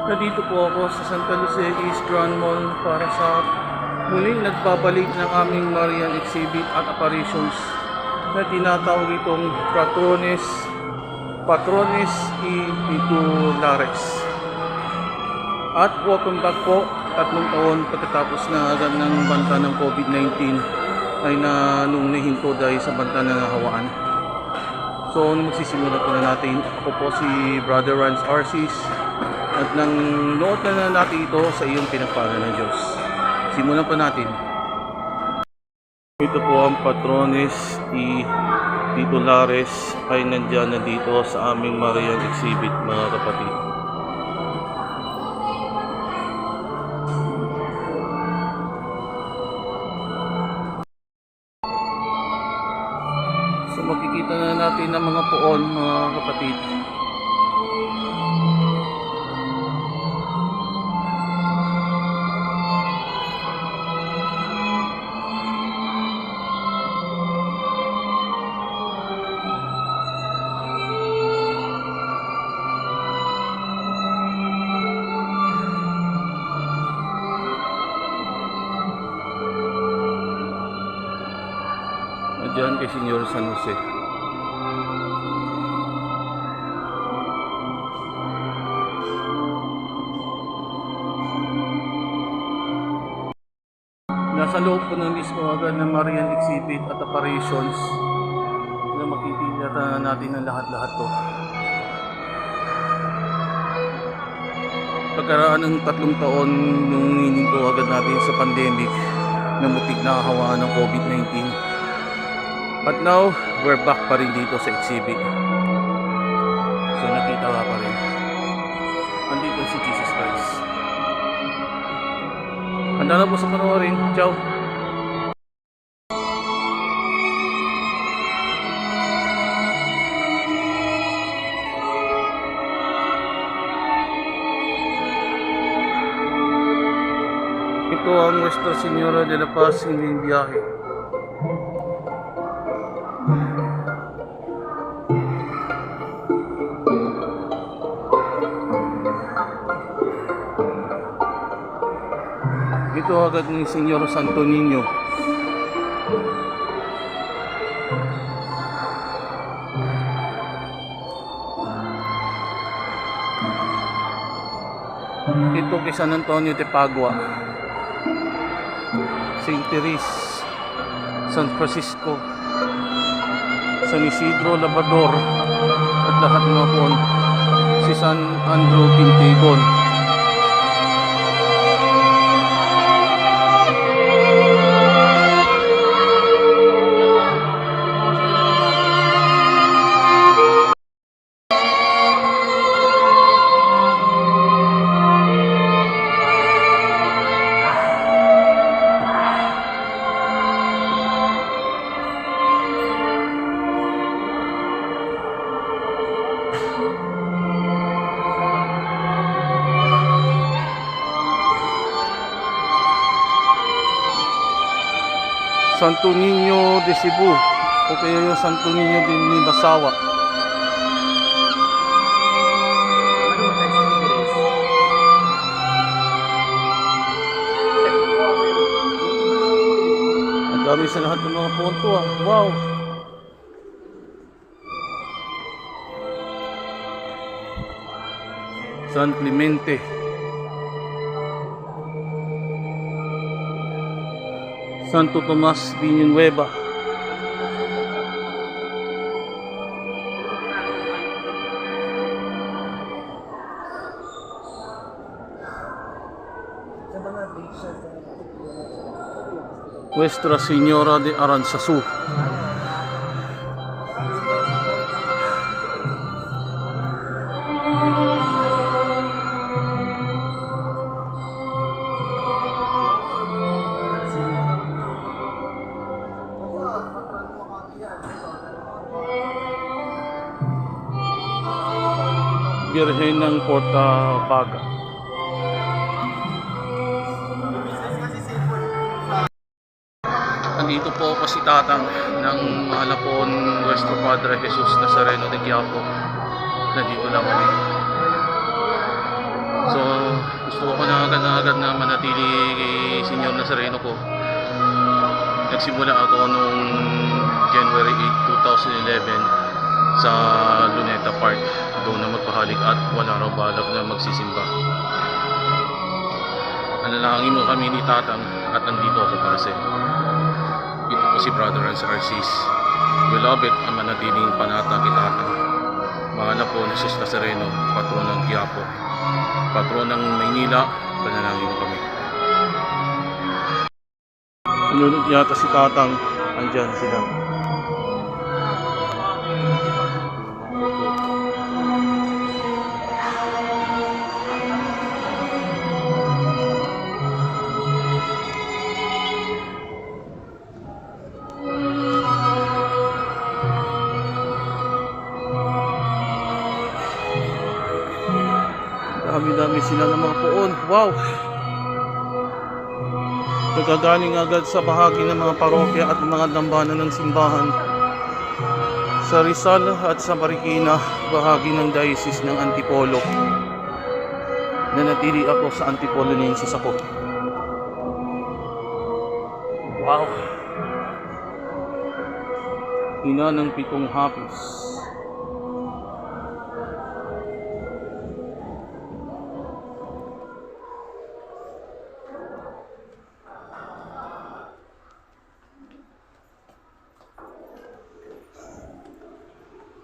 Nandito po ako sa Santa Lucia East Grand Mall para sa muling nagbabalik ng aming Marian exhibit at apparitions na tinatawag itong Patrones y Titulares. At welcome back po, 3 taon pagkatapos na agad ng banta ng COVID-19 ay nung nahinto dahil sa banta na nahawaan. So magsisimula po na natin. Ako po si Brother Rans Arcis at nang nood na natin ito sa iyong pinagpala ng Diyos. Simulan pa natin. Ito po ang Patrones y Titulares ay nandiyan na dito sa aming Marian exhibit, mga kapatid. So makikita na natin ang mga puon, mga kapatid. Diyan kay Senyor San Jose. Nasa loob po ng mismo agad ng Marian exhibit at apparitions na makikita natin ang lahat-lahat to. Pagkaraan ng 3 taon nung hininto agad natin sa pandemic na mutik na kahawaan ng COVID-19. But now, we're back pa rin dito sa exhibit. So nakita ka pa rin. Andito si Jesus Christ. Handa na po sa panoorin. Ciao! Ito ang Nuestra Señora de la Paz in biyahe. Ito agad ni Senyor Santo Niño. Ito kay San Antonio de Padua, Saint Therese, San Francisco, San Isidro Labrador at lahat ng mga puon. Si San Andrew Quintagon. Santo Niño de Cebu o kaya yung Santo Niño de Nibasawa. Ang dami sa lahat ng mga punto ah. Wow! San Clemente, Santo Tomas Villanueva, Nuestra Señora de Aranzazu, Birhen ng Porta Baga. Nandito po ako si Tatang ng Malapon Nuestro Padre Jesus Nazareno de Quiapo. Nandito lang kami. So, gusto ko na agad na manatili kay Senyor Nazareno ko. Nagsimula ako noong January 8, 2011 sa Luneta Park. Doon na magpahalik at wala raw balak na magsisimba. Nanalangin mo kami ni Tatang at nandito ako para sa iyo. Ito po si Brother Hans Arcis. Beloved, ang manatiling panata kay Tatang. Mahal po ni Jesus Nazareno, patron ng Quiapo, patron ng Maynila, panalangin mo kami. Sunod yata si Tatang, andyan sila. Dami-dami sila ng mga puon. Wow! Nagagaling agad sa bahagi ng mga parokya at mga dambana ng simbahan. Sa Rizal at sa Marikina, bahagi ng diocese ng Antipolo. Nanatili ako sa Antipolonensis ako. Wow! Ina ng 7 hapis.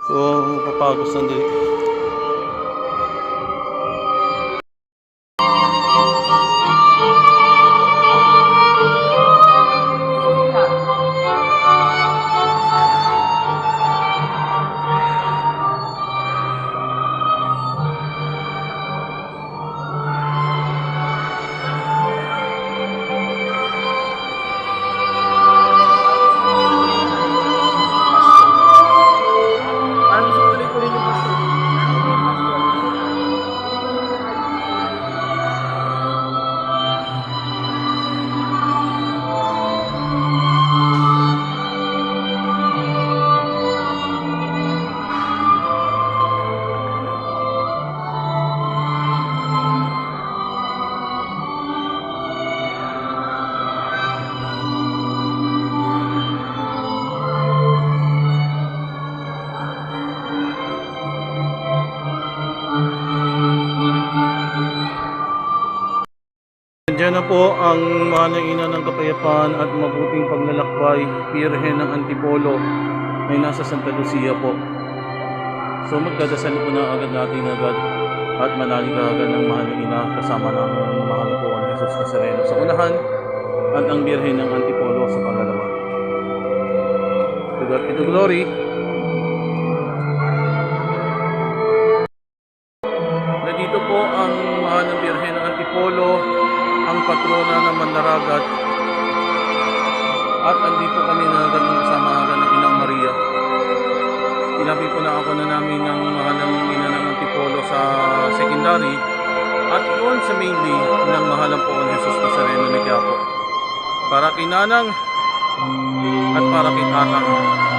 So, papagos sandali. Diyan na po ang mahal na ina ng kapayapaan at mabuting paglalakbay, Birhen ng Antipolo ay nasa Santa Lucia po. So magdadasal po na agad natin at manalig agad ng mahal na ina kasama ng mahal po ni Jesus Nazareno sa unahan at ang Birhen ng Antipolo sa pangalawa. To God be the glory. Nandito po ang mahal ng Birhen ng Antipolo, ang patrona ng Mandaragat, at andito kami na ganun kasama agad ng Inang Maria. Tinabi po na ako na namin ng mahalang ina ng Antipolo sa secondary at doon sa mainly ng mahalang po ni Jesus Nazareno ni Quiapo. Para kay Nanang at para kay Tatang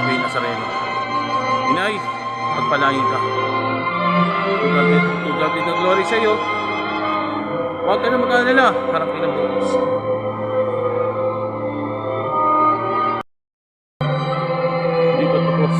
kay Nazareno. Inay, pagpalain ka. To God be the glory sa iyo. Huwag ka na mag-alala, harap kayo ng bukas. Hindi pa tapos.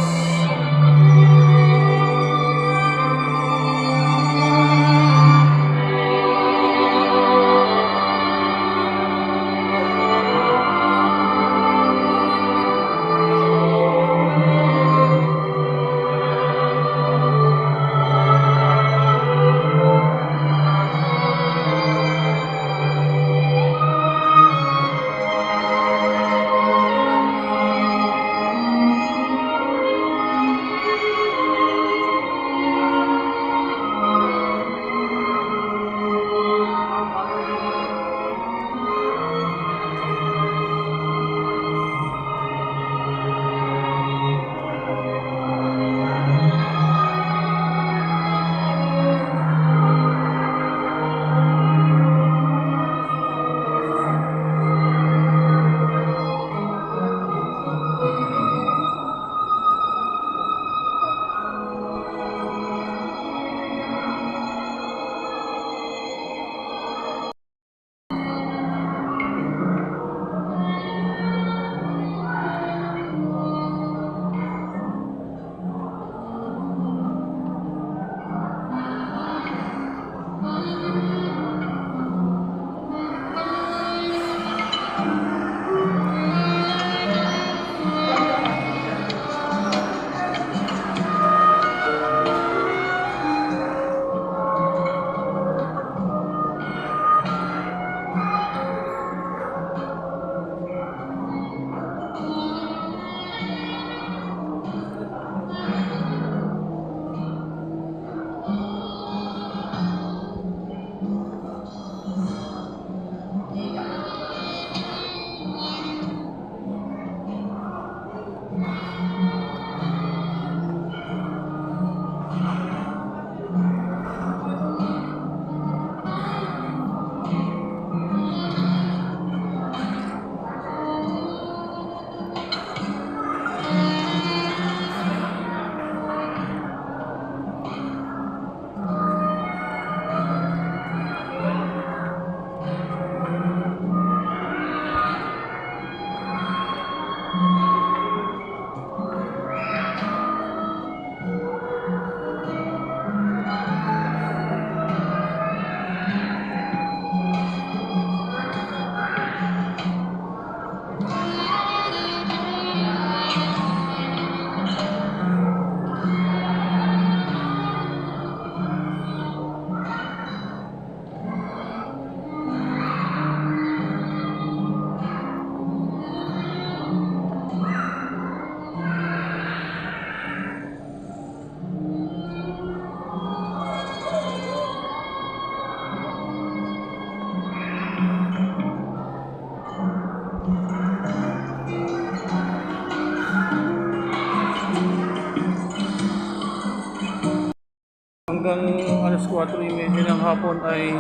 4:30 ng hapon ay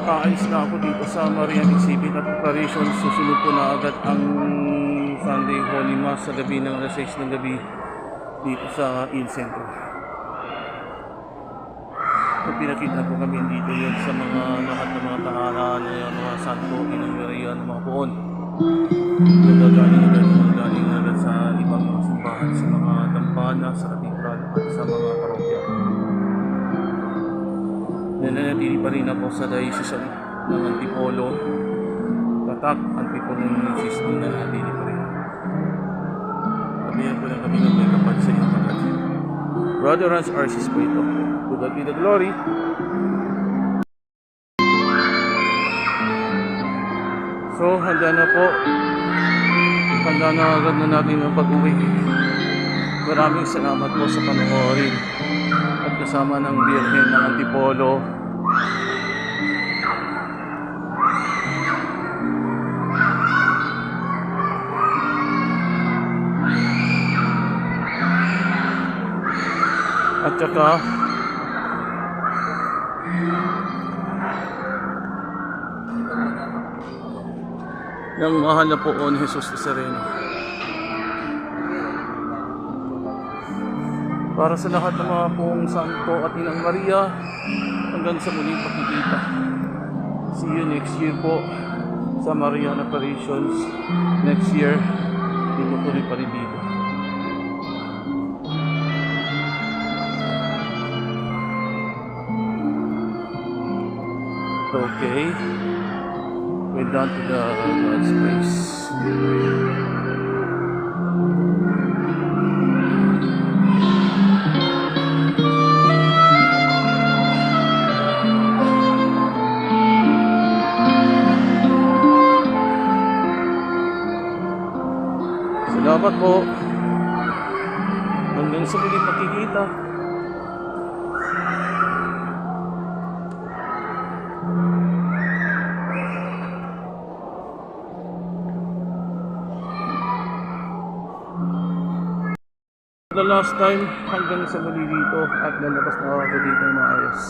aalis na ako dito sa Marian Exhibit at Operation. Susunod po na agad ang Sunday Holy Mass sa gabi ng alas 6 ng gabi dito sa Il Centro. So, pinakita po kami dito yun sa mga lahat ng mga tahanan, mga santo, inang Maria, ng mga poon. Nagagaling agad sa ibang mga simbahan, sa mga dampana, sa katedral at sa mga parokya. Nananatili pa rin ako sa diocese ng Antipolo. Tatak, Antipolo ng Sistine na nanatili pa rin. Sabihan ko lang kami ng may kapal sa inyo agad. Brother Hans Arcis po ito. To God be the glory. So, handa na po. Handa na agad na natin ang pag-uwi. Maraming salamat po sa panonoorin. At kasama ng Birhen ng Antipolo. At saka ng mahal na poon Jesus Nazareno. Para sa lahat ng mga poong santo at inang Maria, hanggang sa muling pagkikita. See you next year po sa Marian Operations. Next year, itutuloy pa rin dito. Okay, we're down to the God's place. Salamat po. Hanggang sa muling makikita. The last time, hanggang sa muli dito at lalabas na ako dito ng maayos.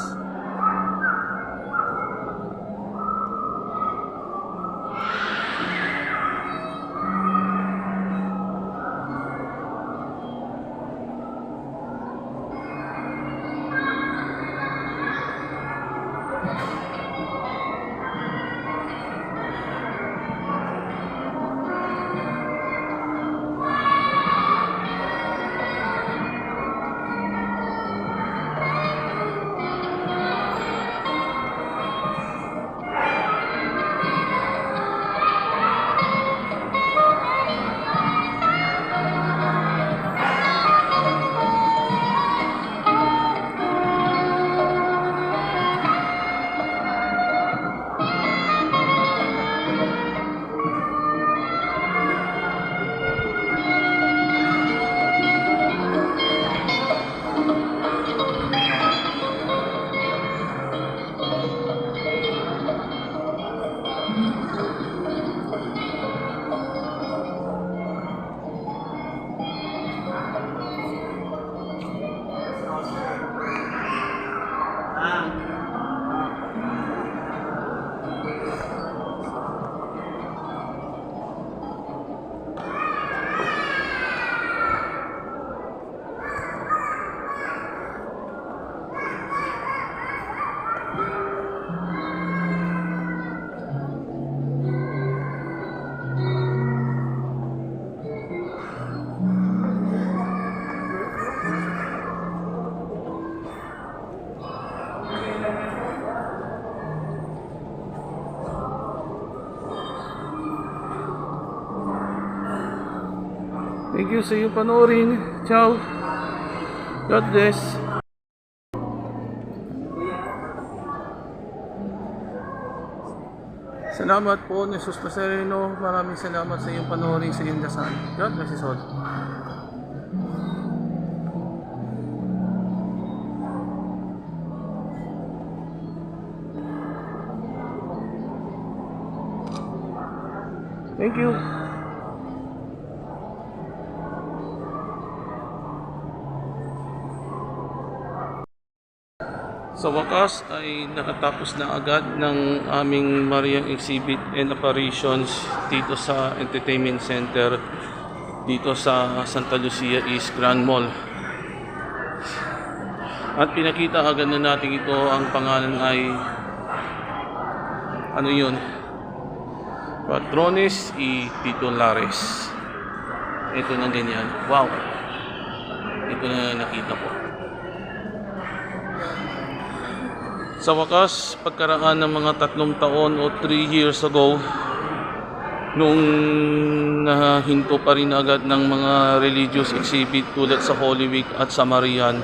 Thank you sa iyong panoorin. Ciao. God bless. Salamat po, Jesus Nazareno. Maraming salamat sa iyong panoorin, sa iyong dasal. God bless us all. Thank you. Sa wakas ay nakatapos na agad ng aming Mariang Exhibit and Apparitions dito sa Entertainment Center dito sa Santa Lucia East Grand Mall. At pinakita agad na natin ito, ang pangalan ay ano yun? Patrones y Titulares. Ito na ganyan. Wow! Ito na nakita ko. Sa wakas, pagkaraan ng mga 3 taon o 3 years ago, nung nahinto pa rin agad ng mga religious exhibit tulad sa Holy Week at sa Marian,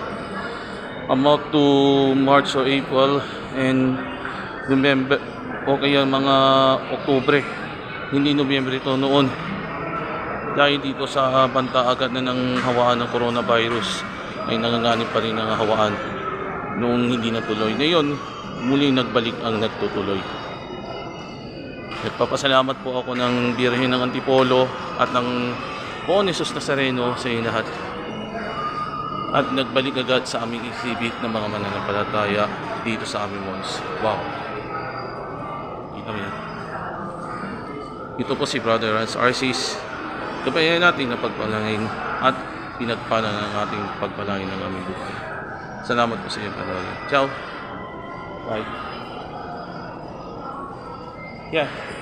about to March or April and November o kaya mga Oktubre, hindi Nobyembre ito noon, dahil dito sa banta agad na ng hawaan ng coronavirus ay nanganganib pa rin ang hawaan noong hindi natuloy. Ngayon, muling nagbalik ang nagtutuloy. Nagpapasalamat po ako ng Birhen ng Antipolo at ng Poong Jesus Nazareno sa inyo lahat. At nagbalik agad sa aming exhibit ng mga mananampalataya dito sa aming malls. Wow! Kita mo yan. Ito po si Brother Rance Arcis. Gabayan natin na pagpalangin at pinagpala ng ating pagpalangin ng aming buhay. Salamat po sa inyo, Brother. Ciao! Bye! Yeah.